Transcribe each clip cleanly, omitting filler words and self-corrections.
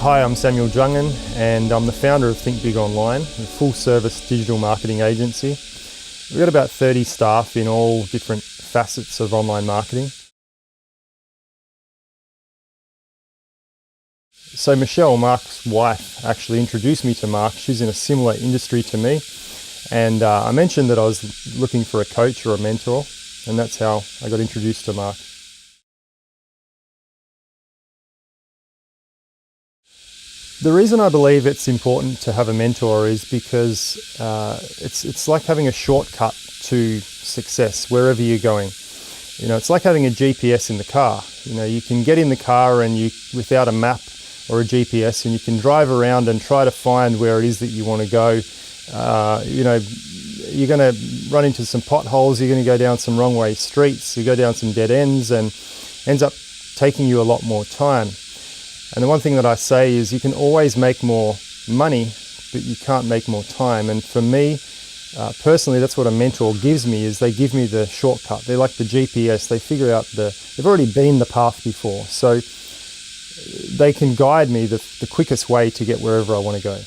Hi, I'm Samuel JUNGHENN and I'm the founder of Think Big Online, a full-service digital marketing agency. We've got about 30 staff in all different facets of online marketing. So Michelle, Mark's wife, actually introduced me to Mark. She's in a similar industry to me, and I mentioned that I was looking for a coach or a mentor, and that's how I got introduced to Mark. The reason I believe it's important to have a mentor is because it's like having a shortcut to success wherever you're going. You know, it's like having a GPS in the car. You know, you can get in the car and without a map or a GPS, and you can drive around and try to find where it is that you want to go. You know, you're going to run into some potholes, you're going to go down some wrong way streets, you go down some dead ends, and ends up taking you a lot more time. And the one thing that I say is you can always make more money, but you can't make more time. And for me, personally, that's what a mentor gives me, is they give me the shortcut. They're like the GPS. They figure out they've already been the path before. So they can guide me the quickest way to get wherever I want to go.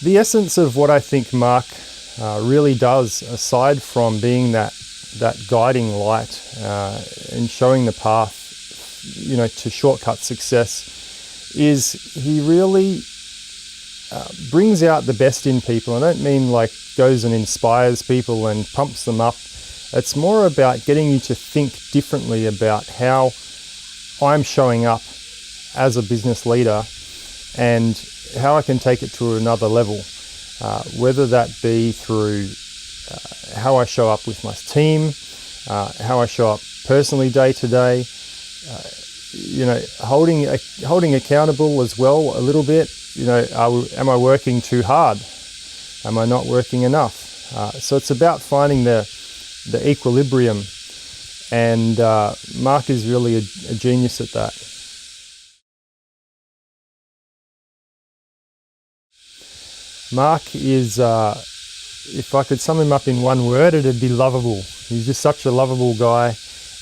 The essence of what I think Mark really does, aside from being that guiding light and showing the path, you know, to shortcut success, is he really brings out the best in people. I don't mean like goes and inspires people and pumps them up. It's more about getting you to think differently about how I'm showing up as a business leader and how I can take it to another level, whether that be through how I show up with my team, how I show up personally day to day, you know, holding accountable as well a little bit. You know, am I working too hard? Am I not working enough? So it's about finding the equilibrium, and Mark is really a genius at that. Mark is, if I could sum him up in one word, it'd be lovable. He's just such a lovable guy,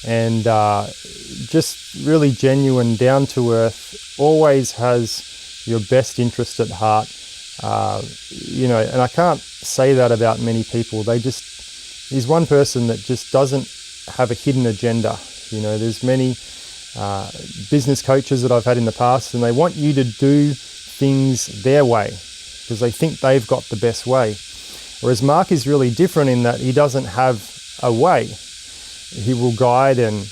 and just really genuine, down to earth, always has your best interest at heart. You know, and I can't say that about many people. He's one person that just doesn't have a hidden agenda. You know, there's many business coaches that I've had in the past, and they want you to do things their way because they think they've got the best way. Whereas Mark is really different in that he doesn't have a way. He will guide and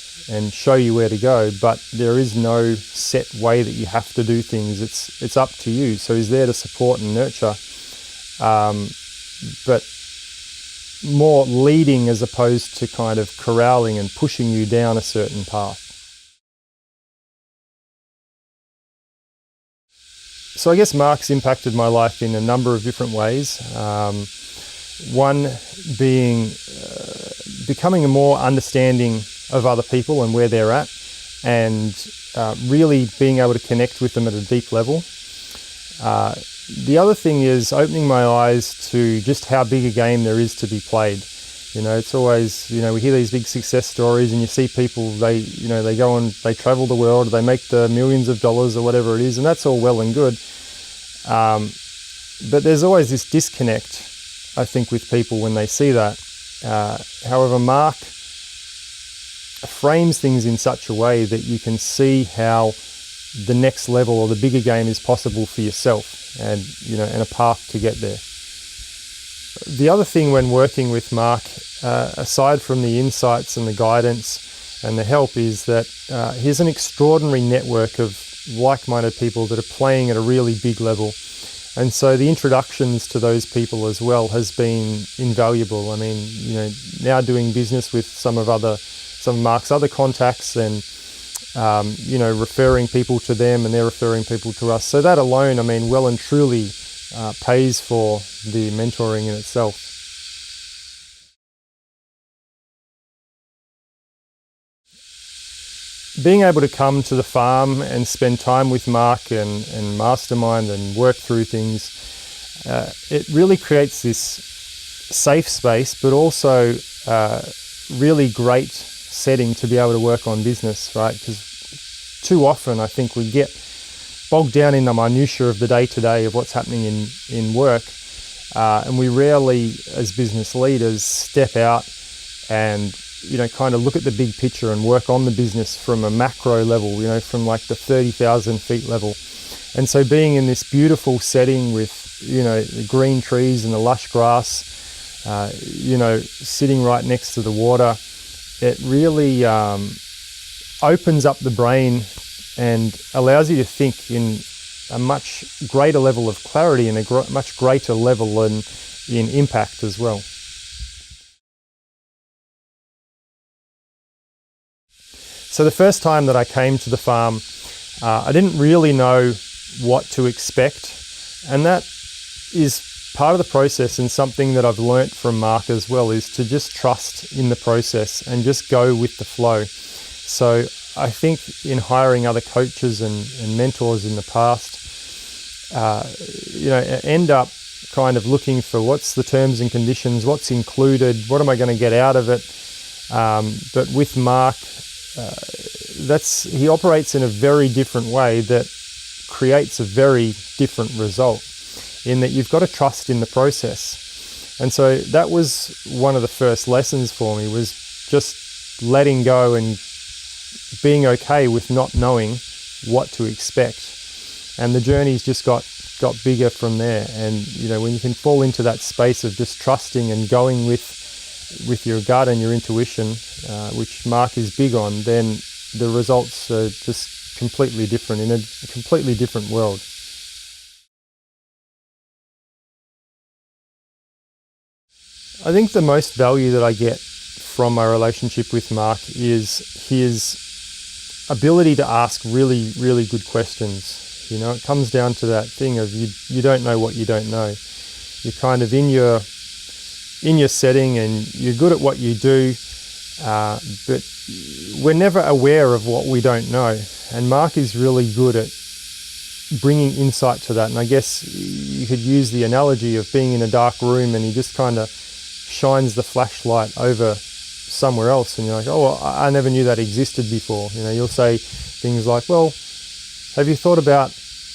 show you where to go, but there is no set way that you have to do things. It's up to you. So he's there to support and nurture, but more leading as opposed to kind of corralling and pushing you down a certain path. So I guess Mark's impacted my life in a number of different ways. One being becoming a more understanding of other people and where they're at, and really being able to connect with them at a deep level. The other thing is opening my eyes to just how big a game there is to be played. You know, it's always, you know, we hear these big success stories and you see people, they go and they travel the world, they make the millions of dollars or whatever it is, and that's all well and good. But there's always this disconnect, I think, with people when they see that. However, Mark frames things in such a way that you can see how the next level or the bigger game is possible for yourself, and, you know, and a path to get there. The other thing when working with Mark, aside from the insights and the guidance and the help, is that he's an extraordinary network of like-minded people that are playing at a really big level. And so the introductions to those people as well has been invaluable. I mean, you know, now doing business with some of Mark's other contacts, and you know, referring people to them and they're referring people to us. So that alone, I mean, well and truly pays for the mentoring in itself. Being able to come to the farm and spend time with Mark and mastermind and work through things, it really creates this safe space, but also really great setting to be able to work on business, right? Because too often I think we get bogged down in the minutiae of the day-to-day of what's happening in work, and we rarely, as business leaders, step out and kind of look at the big picture and work on the business from a macro level, from like the 30,000 feet level. And so being in this beautiful setting with, the green trees and the lush grass, sitting right next to the water, it really opens up the brain and allows you to think in a much greater level of clarity and a much greater level in impact as well. So the first time that I came to the farm, I didn't really know what to expect, and that is part of the process, and something that I've learnt from Mark as well is to just trust in the process and just go with the flow. So I think in hiring other coaches and mentors in the past, end up kind of looking for what's the terms and conditions, what's included, what am I going to get out of it. But with Mark, he operates in a very different way that creates a very different result, in that you've got to trust in the process. And so that was one of the first lessons for me, was just letting go and being okay with not knowing what to expect. And the journey's just got bigger from there. And when you can fall into that space of just trusting and going with your gut and your intuition, which Mark is big on, then the results are just completely different, in a completely different world. I think the most value that I get from my relationship with Mark is his ability to ask really, really good questions. It comes down to that thing of you don't know what you don't know. You're kind of in your setting and you're good at what you do, but we're never aware of what we don't know. And Mark is really good at bringing insight to that. And I guess you could use the analogy of being in a dark room and he just kind of shines the flashlight over somewhere else, and you're like, oh, well, I never knew that existed before. You'll say things like, well, have you thought about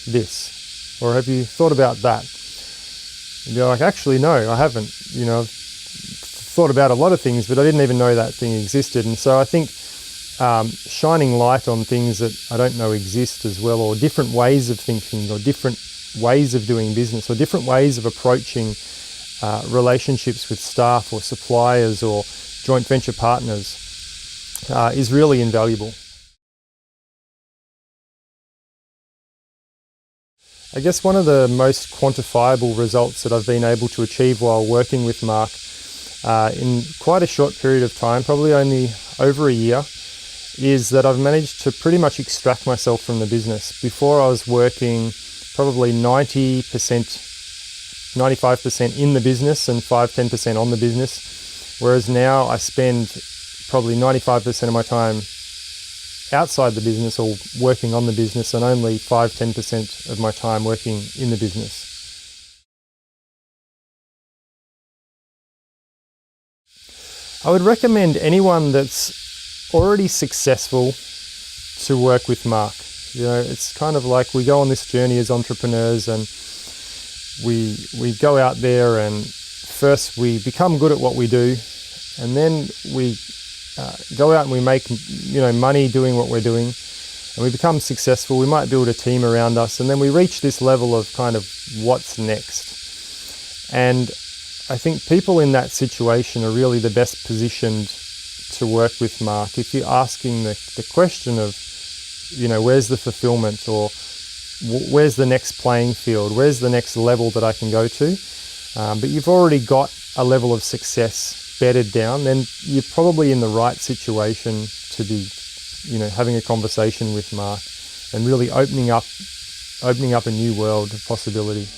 this? Or have you thought about that? And you're like, actually, no, I haven't. I've thought about a lot of things, but I didn't even know that thing existed. And so I think shining light on things that I don't know exist as well, or different ways of thinking, or different ways of doing business, or different ways of approaching relationships with staff or suppliers or joint venture partners is really invaluable. I guess one of the most quantifiable results that I've been able to achieve while working with Mark in quite a short period of time, probably only over a year, is that I've managed to pretty much extract myself from the business. Before, I was working probably 90%, 95% in the business and 5-10% on the business, whereas now I spend probably 95% of my time outside the business or working on the business, and only 5-10% of my time working in the business. I would recommend anyone that's already successful to work with Mark. It's kind of like we go on this journey as entrepreneurs, and we go out there and first we become good at what we do, and then we go out and we make money doing what we're doing, and we become successful. We might build a team around us, and then we reach this level of kind of what's next. And I think people in that situation are really the best positioned to work with Mark. If you're asking the question of, where's the fulfillment, or where's the next playing field, where's the next level that I can go to, but you've already got a level of success bedded down, then you're probably in the right situation to be, having a conversation with Mark and really opening up a new world of possibility.